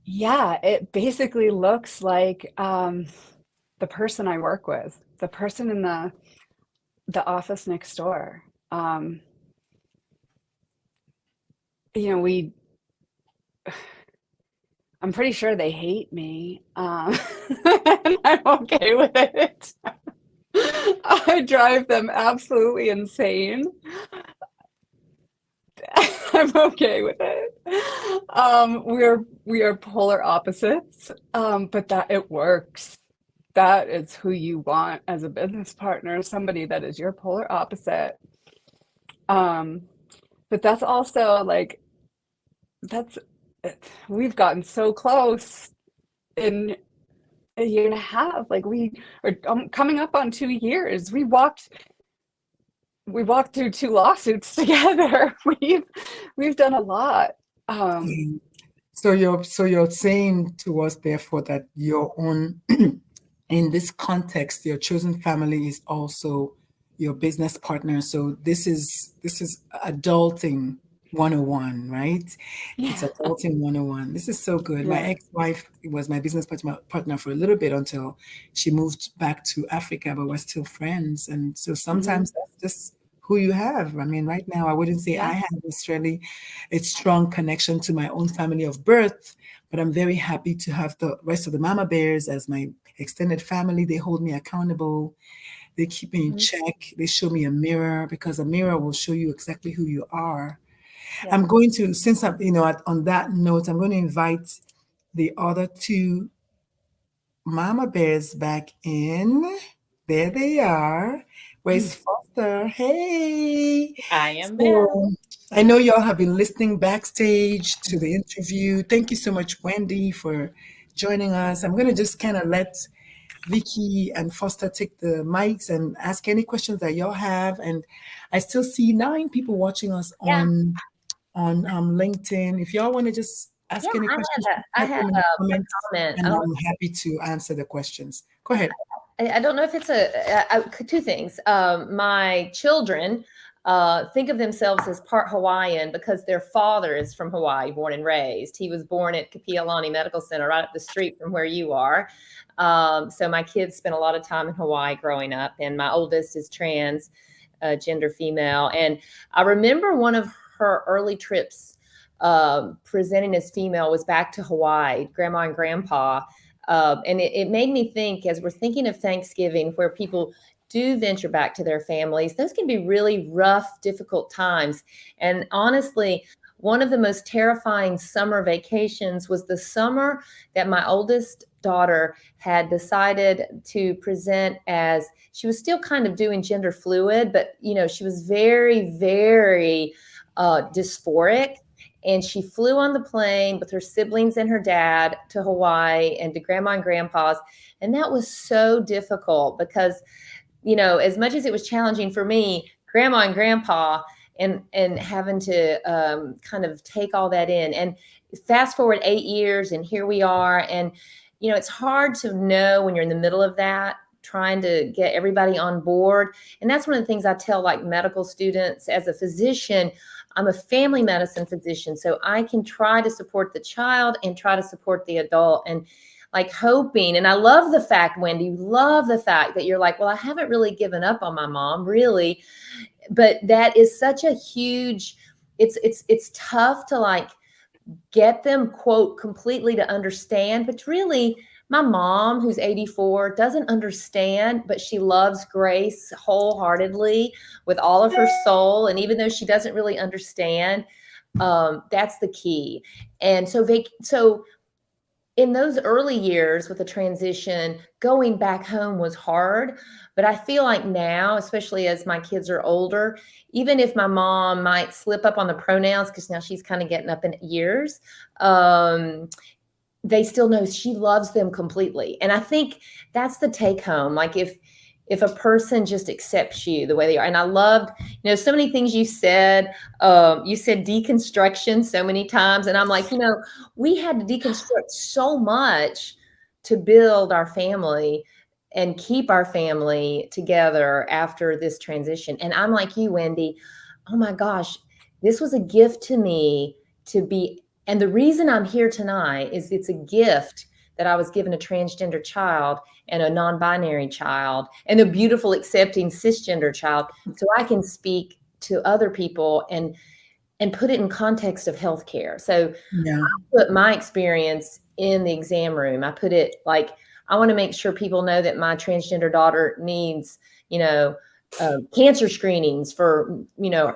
Yeah. It basically looks like the person I work with, the person in the office next door. We I'm pretty sure they hate me. And I'm okay with it. I drive them absolutely insane. I'm okay with it. We are polar opposites, but that it works. That is who you want as a business partner, somebody that is your polar opposite. Um, but that's also like that's we've gotten so close in a year and a half. Like we are coming up on 2 years. We walked through two lawsuits together. We've done a lot. Um, Mhm. So you're saying to us, therefore, that your own in this context, your chosen family is also your business partner. So this is adulting 101, right? It's yeah, adulting 101. This is so good. My yeah. ex-wife was my business partner for a little bit until she moved back to Africa, but we're still friends. And so Hmm. sometimes that's just who you have. I mean, right now I wouldn't say I Yeah, have necessarily a strong connection to my own family of birth, but I'm very happy to have the rest of the mama bears as my extended family. They hold me accountable. They keep me in hmm. check. They show me a mirror because a mirror will show you exactly who you are. Yeah. I'm going to, since I'm, on that note, I'm going to invite the other two mama bears back in. There they are. Where's Foster? Hey. I am back. So I know y'all have been listening backstage to the interview. Thank you so much, Wendy, for joining us. I'm going to just kind of let Vicky and Foster take the mics and ask any questions that y'all have. And I still see 9 people watching us Yeah, on LinkedIn. If y'all want to just yeah. ask any questions, I type have them in the a comments, comment. and I'm happy to answer the questions. Go ahead. I don't know if it's two things. My children think of themselves as part Hawaiian because their father is from Hawaii, born and raised. He was born at Kapi'olani Medical Center, right up the street from where you are. So my kids spent a lot of time in Hawaii growing up, and my oldest is trans, gender female. And I remember one of her early trips presenting as female was back to Hawaii, grandma and grandpa. And it made me think, as we're thinking of Thanksgiving, where people do venture back to their families, those can be really rough, difficult times. And honestly, one of the most terrifying summer vacations was the summer that my oldest daughter had decided to present as, she was still kind of doing gender fluid, but she was very, very dysphoric. And she flew on the plane with her siblings and her dad to Hawaii and to grandma and grandpa's. And that was so difficult because, as much as it was challenging for me, grandma and grandpa, and having to kind of take all that in. And fast forward 8 years, and here we are. And, it's hard to know when you're in the middle of that, trying to get everybody on board. And that's one of the things I tell like medical students. As a physician, I'm a family medicine physician, so I can try to support the child and try to support the adult, and like hoping. And I love the fact, Wendy, love the fact that you're like, well, I haven't really given up on my mom, really. But that is such a huge, it's tough to like get them, quote, completely to understand. But really, my mom, who's 84, doesn't understand, but she loves Grace wholeheartedly with all of her soul. And even though she doesn't really understand, that's the key. And so in those early years with the transition, going back home was hard. But I feel like now, especially as my kids are older, even if my mom might slip up on the pronouns, because now she's kind of getting up in years, they still know she loves them completely. And I think that's the take home. Like if a person just accepts you the way they are. And I loved, so many things you said. You said deconstruction so many times. And I'm like, we had to deconstruct so much to build our family and keep our family together after this transition. And I'm like you, Wendy, oh my gosh, this was a gift to me to be. And the reason I'm here tonight is it's a gift that I was given a transgender child and a non-binary child and a beautiful, accepting cisgender child. So I can speak to other people and put it in context of healthcare. So Yeah. I put my experience in the exam room. I put it like, I want to make sure people know that my transgender daughter needs, cancer screenings for,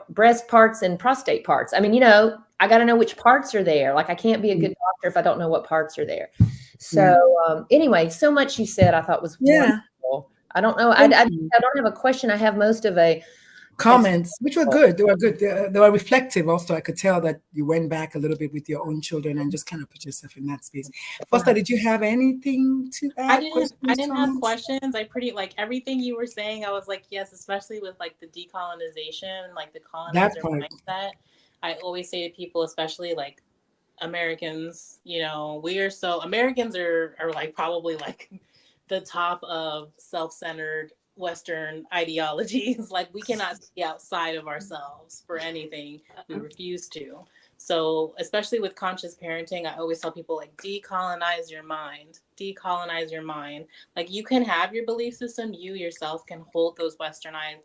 breast parts and prostate parts. I mean, I got to know which parts are there. Like I can't be a good doctor if I don't know what parts are there. So anyway, so much you said I thought was wonderful. I don't know. I don't have a question. I have most of a comments, which were good. They were good. They were reflective. Also, I could tell that you went back a little bit with your own children and just kind of put yourself in that space. Foster, did you have anything to add? I didn't have questions. I pretty like everything you were saying. I was like, yes, especially with like the decolonization, like the colonizer mindset. I always say to people, especially like Americans, Americans are like probably like the top of self-centered Western ideologies. Like we cannot see outside of ourselves for anything. We refuse to. So especially with conscious parenting, I always tell people like decolonize your mind. Decolonize your mind. Like you can have your belief system. You yourself can hold those Westernized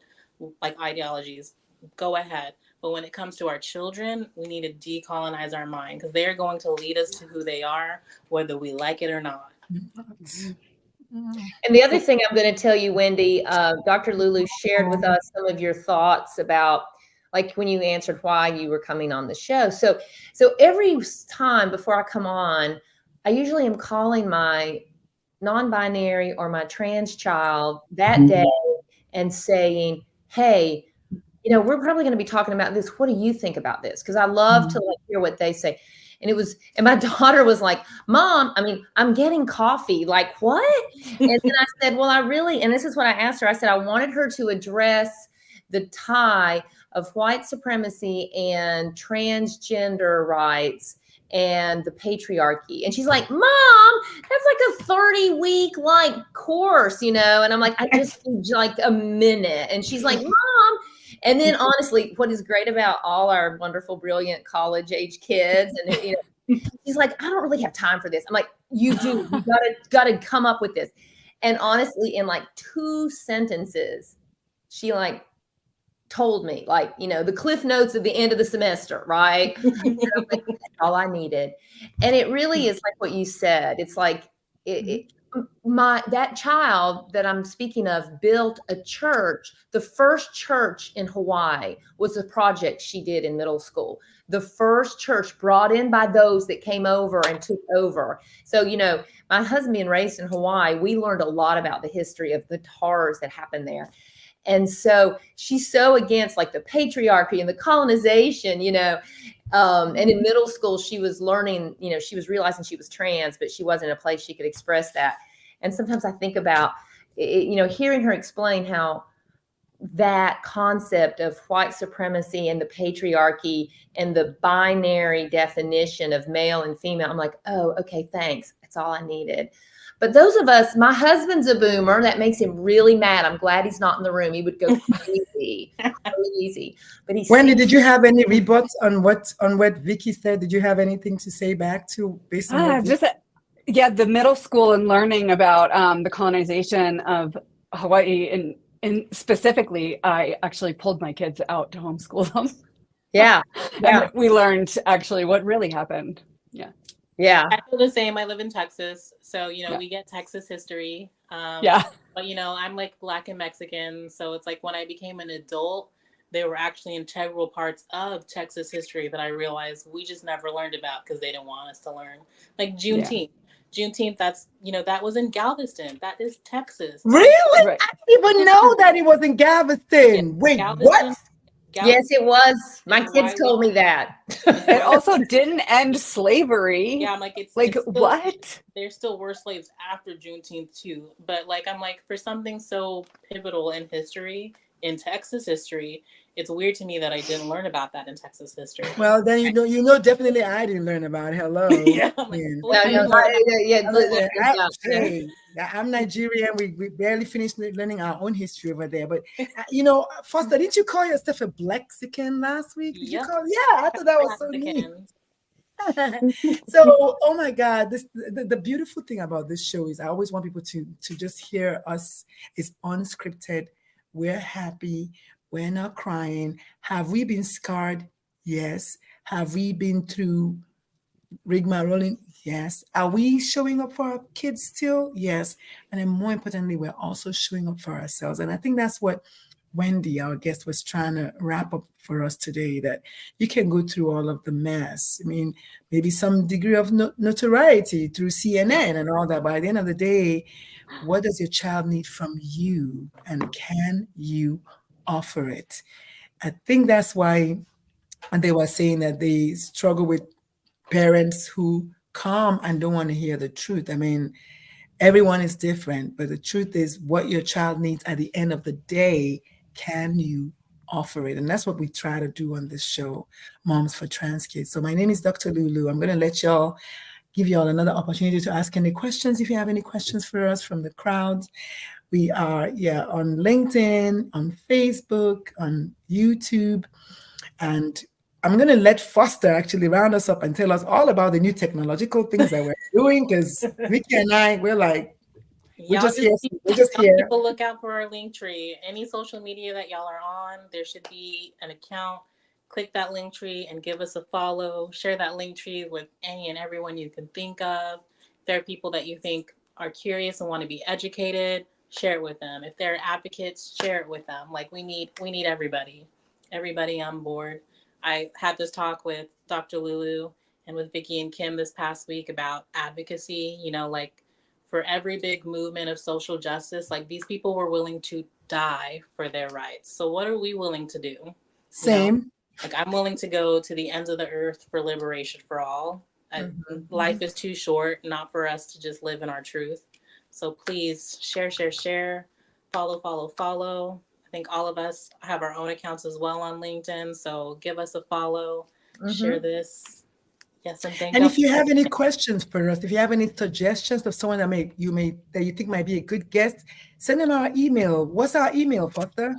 like ideologies. Go ahead. But when it comes to our children, we need to decolonize our mind because they are going to lead us to who they are, whether we like it or not. And the other thing I'm going to tell you, Wendy, Dr. Lulu shared with us some of your thoughts about like when you answered why you were coming on the show. So every time before I come on, I usually am calling my non-binary or my trans child that day and saying, hey, we're probably going to be talking about this. What do you think about this? Because I love to like hear what they say. And my daughter was like, Mom, I'm getting coffee. Like what? And then I said, well, and this is what I asked her. I said, I wanted her to address the tie of white supremacy and transgender rights and the patriarchy. And she's like, Mom, that's like a 30-week like course, And I'm like, I just need like a minute. And she's like, Mom. And then honestly, what is great about all our wonderful, brilliant college age kids, and she's like, I don't really have time for this. I'm like, you do, you gotta come up with this. And honestly, in like 2 sentences, she like told me, like, the cliff notes at the end of the semester, right? That's all I needed. And it really is like what you said. It's like that child that I'm speaking of built a church. The first church in Hawaii was a project she did in middle school. The first church brought in by those that came over and took over. So, my husband being raised in Hawaii, we learned a lot about the history of the horrors that happened there. And so she's so against like the patriarchy and the colonization, and in middle school, she was learning, she was realizing she was trans, but she wasn't in a place she could express that. And sometimes I think about, hearing her explain how that concept of white supremacy and the patriarchy and the binary definition of male and female, I'm like, oh, okay, thanks. That's all I needed. But those of us, my husband's a boomer. That makes him really mad. I'm glad he's not in the room. He would go crazy, crazy. But Wendy, did you have any rebuts on what Vicky said? Did you have anything to say back to based on the middle school and learning about the colonization of Hawaii and specifically, I actually pulled my kids out to homeschool them. Yeah. And we learned actually what really happened. Yeah. I feel the same. I live in Texas. So, we get Texas history. But, I'm like Black and Mexican. So it's like when I became an adult, they were actually integral parts of Texas history that I realized we just never learned about because they didn't want us to learn. Like Juneteenth. Juneteenth, that's, that was in Galveston. That is Texas. Really? Right. I didn't even know that it was in Galveston. Wait, what? Yes, it was. My kids told me that. It also didn't end slavery. Yeah, I'm like, it's still, what? There still were slaves after Juneteenth too. But like, I'm like, for something so pivotal in history, in Texas history, it's weird to me that I didn't learn about that in Texas history. Well, then definitely I didn't learn about it. Hello. I'm Nigerian. We barely finished learning our own history over there. But Foster, didn't you call yourself a Blexican last week? Did you call? Yeah, I thought that was so neat. So, oh my God, the beautiful thing about this show is I always want people to just hear us. It's unscripted. We're happy. We're not crying. Have we been scarred? Yes. Have we been through rigmarole? Yes. Are we showing up for our kids still? Yes. And then more importantly, we're also showing up for ourselves. And I think that's what Wendy, our guest, was trying to wrap up for us today, that you can go through all of the mess. I mean, maybe some degree of notoriety through CNN and all that. But at the end of the day, what does your child need from you? And can you offer it? I think that's why they were saying that they struggle with parents who come and don't want to hear the truth. I mean, everyone is different, but the truth is what your child needs at the end of the day, can you offer it? And that's what we try to do on this show, Moms for Trans Kids. So my name is Dr. Lulu. I'm going to give you all another opportunity to ask any questions if you have any questions for us from the crowd. We are on LinkedIn, on Facebook, on YouTube. And I'm going to let Foster actually round us up and tell us all about the new technological things that we're doing, because Vicky and I, we're like, we're just here. People look out for our Linktree. Any social media that y'all are on, there should be an account. Click that Linktree and give us a follow. Share that Linktree with any and everyone you can think of. If there are people that you think are curious and want to be educated, share it with them. If they're advocates, share it with them. Like we need everybody on board. I had this talk with Dr. Lulu and with Vicky and Kim this past week about advocacy. Like for every big movement of social justice, like these people were willing to die for their rights. So what are we willing to do? Same. Like I'm willing to go to the ends of the earth for liberation for all. Life is too short not for us to just live in our truth. So please share, follow. I think all of us have our own accounts as well on LinkedIn. So give us a follow, share this. Yes, and thank you. And if you have any questions for us, if you have any suggestions of someone that you think might be a good guest, send them our email. What's our email, Foster?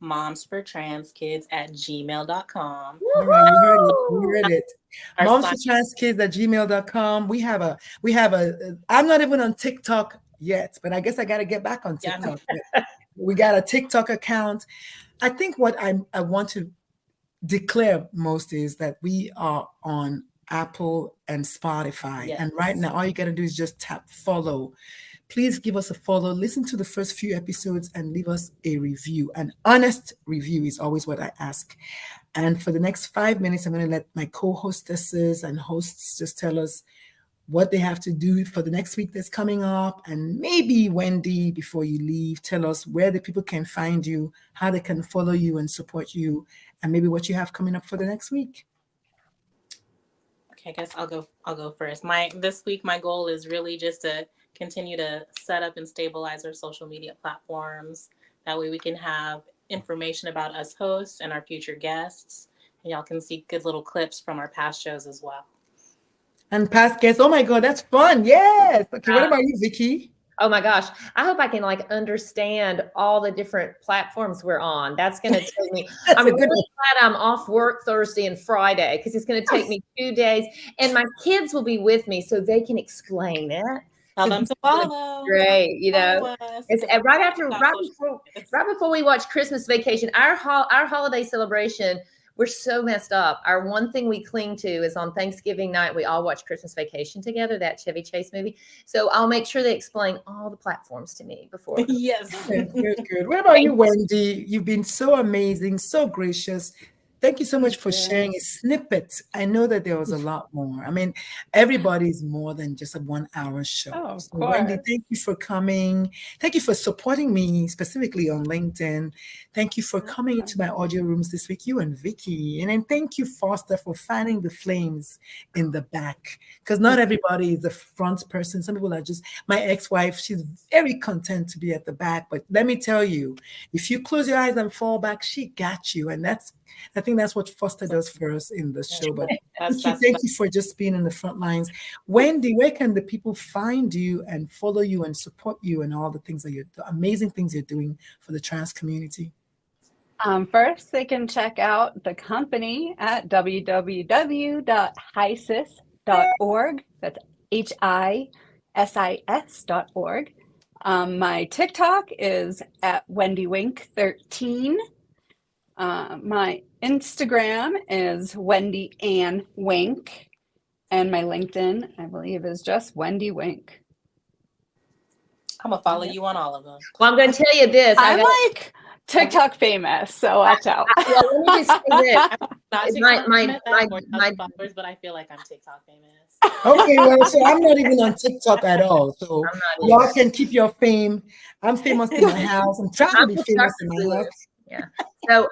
momsfortranskids@gmail.com. All right, you heard it. Momsfortranskids@gmail.com. We have a I'm not even on TikTok yet, but I guess I got to get back on TikTok. We got a TikTok account. I think what I want to declare most is that we are on Apple and Spotify. And right Yes. now, all you got to do is just tap follow. Please give us a follow. Listen to the first few episodes and leave us a review. An honest review is always what I ask. And for the next 5 minutes, I'm going to let my co hostesses and hosts just tell us what they have to do for the next week that's coming up. And maybe, Wendy, before you leave, tell us where the people can find you, how they can follow you and support you, and maybe what you have coming up for the next week. Okay, I guess I'll go first. This week my goal is really just to continue to set up and stabilize our social media platforms. That way we can have information about us hosts and our future guests. And y'all can see good little clips from our past shows as well. And past guests, oh my God, that's fun. Yes. Okay, what about you, Vicky? Oh my gosh. I hope I can like understand all the different platforms we're on. That's going to take me. I'm really glad I'm off work Thursday and Friday because it's going to take me 2 days and my kids will be with me so they can explain it. Tell them to follow. Great. You know, it's right before we watch Christmas Vacation, our holiday celebration. We're so messed up. Our one thing we cling to is on Thanksgiving night, we all watch Christmas Vacation together, that Chevy Chase movie. So I'll make sure they explain all the platforms to me before. Yes. Good. What about you, Wendy? You've been so amazing, so gracious. Thank you so much for sharing a snippet. I know that there was a lot more. I mean, everybody's more than just a 1 hour show. Oh, of So, course. Wendy, thank you for coming. Thank you for supporting me, specifically on LinkedIn. Thank you for coming into my audio rooms this week, you and Vicky. And then thank you, Foster, for fanning the flames in the back. Because not everybody is the front person. Some people are just, my ex-wife, she's very content to be at the back. But let me tell you, if you close your eyes and fall back, she got you. And I think that's what Foster does for us in the show. But thank you for just being in the front lines. Wendy, where can the people find you and follow you and support you and all the things that the amazing things you're doing for the trans community? First, they can check out the company at www.hisis.org. That's HISIS.org. My TikTok is at WendyWink13. My Instagram is Wendy Ann Wink, and my LinkedIn, I believe, is just Wendy Wink. I'm gonna follow you on all of them. Well, I'm going to tell you this. I'm like TikTok famous, so watch out. Well, let me just say this. Not My- TikTok my- famous, I have my- 4,000 followers, but I feel like I'm TikTok famous. Okay, well, so I'm not even on TikTok at all. So I'm not y'all either. can keep your fame. I'm famous in my house. I'm trying to I'm be TikTok famous in my house. Yeah. So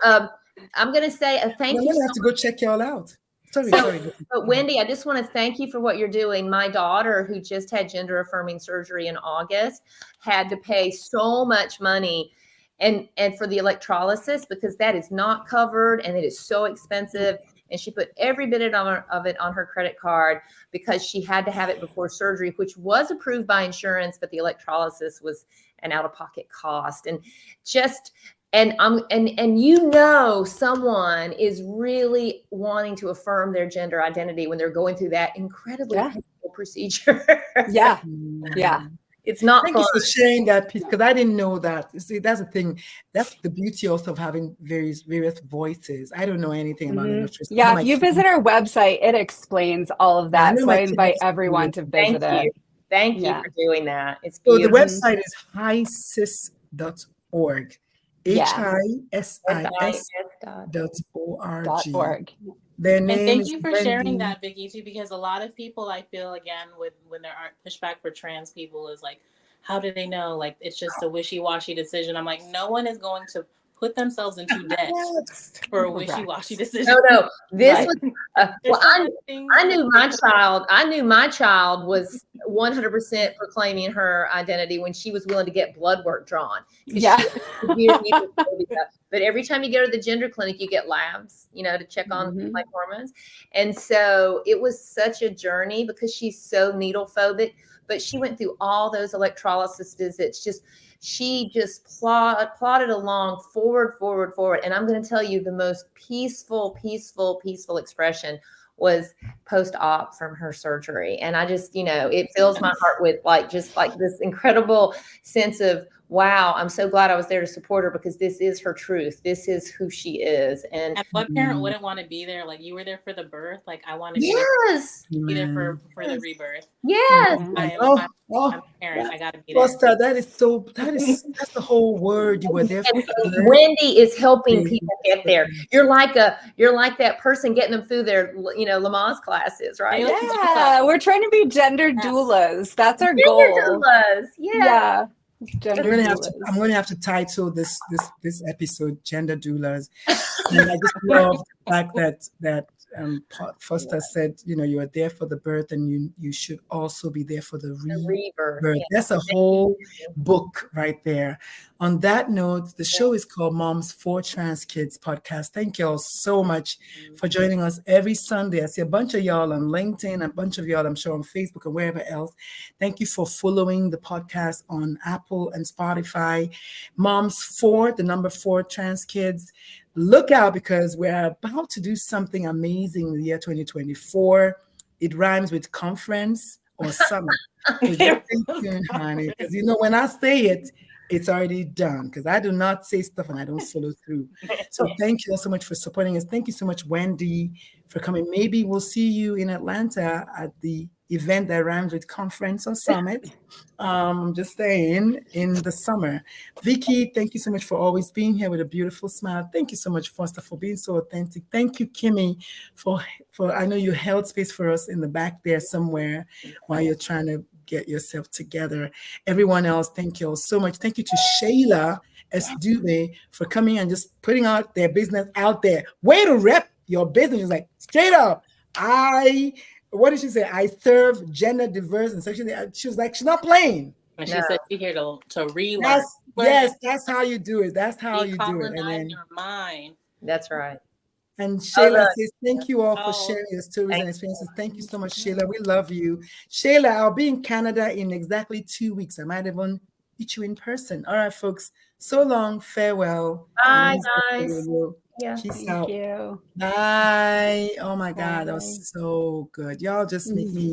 I'm going to say thank I'm you gonna so have to go check y'all out. Sorry. But Wendy, I just want to thank you for what you're doing. My daughter, who just had gender affirming surgery in August, had to pay so much money and for the electrolysis because that is not covered and it is so expensive. And she put every bit of it on her credit card because she had to have it before surgery, which was approved by insurance, but the electrolysis was an out-of-pocket cost. And just and someone is really wanting to affirm their gender identity when they're going through that incredibly painful procedure. Yeah. It's not Thank fun. you for sharing that piece because I didn't know that. You see, that's the thing. That's the beauty also of having various voices. I don't know anything about it. Yeah, if you visit our website, it explains all of that. So I invite everyone to visit it. Thank you for doing that. It's so the beautiful. website is hisis.org. HISIS.org. Their name and thank is you for Wendy. sharing that, Vicky, too, because a lot of people, I feel, again, when there aren't pushback for trans people, is like, how do they know? Like, it's just a wishy-washy decision. I'm like, no one is going to put themselves into debt for a wishy-washy decision. No. This was well, I knew my child was 100% proclaiming her identity when she was willing to get blood work drawn. Yeah. But every time you go to the gender clinic, you get labs, to check on like hormones. And so it was such a journey because she's so needle phobic, but she went through all those electrolysis visits. She just plodded along forward. And I'm going to tell you the most peaceful expression was post-op from her surgery. And I just, it fills my heart with just this incredible sense of, wow, I'm so glad I was there to support her, because this is her truth. This is who she is. And what parent wouldn't want to be there? Like, you were there for the birth. Like, I want to yes, be there for the rebirth. yes. I'm a parent. I got to be there. Foster, that's the whole word. You were there for her. Wendy is helping people get there. You're like that person getting them through their, Lamaze classes, right? Yeah, we're trying to be gender doulas. That's our goal. Doulas. Yeah. Gender I'm going to have to title this episode "Gender Doulas," and I just love the fact that Foster said, you are there for the birth, and you should also be there for the rebirth. Yeah. That's a whole book right there. On that note, the show is called Moms for Trans Kids Podcast. Thank you all so much for joining us every Sunday. I see a bunch of y'all on LinkedIn, a bunch of y'all, I'm sure, on Facebook and wherever else. Thank you for following the podcast on Apple and Spotify. Moms for, the number 4 Trans Kids. Look out, because we're about to do something amazing in the year 2024. It rhymes with conference or summit. So just stay tuned, honey, because when I say it, it's already done, because I do not say stuff and I don't follow through. So thank you all so much for supporting us. Thank you so much, Wendy, for coming. Maybe we'll see you in Atlanta at the event that rhymes with conference or summit. I'm just saying, in the summer. Vicky, thank you so much for always being here with a beautiful smile. Thank you so much, Foster, for being so authentic. Thank you, Kimmy, for I know you held space for us in the back there somewhere while you're trying to get yourself together. Everyone else, thank you all so much. Thank you to Shayla S. Dube for coming and just putting out their business out there. Way to rep your business. She's like, straight up, what did she say? I serve gender diverse and sexually. She was like, she's not playing. And she said she's here to relearn. Yes, that's how you do it. That's how you do it. And then your mind. That's right. And Shayla says, thank you all for sharing your stories and experiences. Thank you so much, Shayla. We love you. Shayla, I'll be in Canada in exactly 2 weeks. I might even meet you in person. All right, folks. So long. Farewell. Bye, guys. Yeah. Peace Thank out. you. Bye. Oh, my God. That was so good. Y'all just make me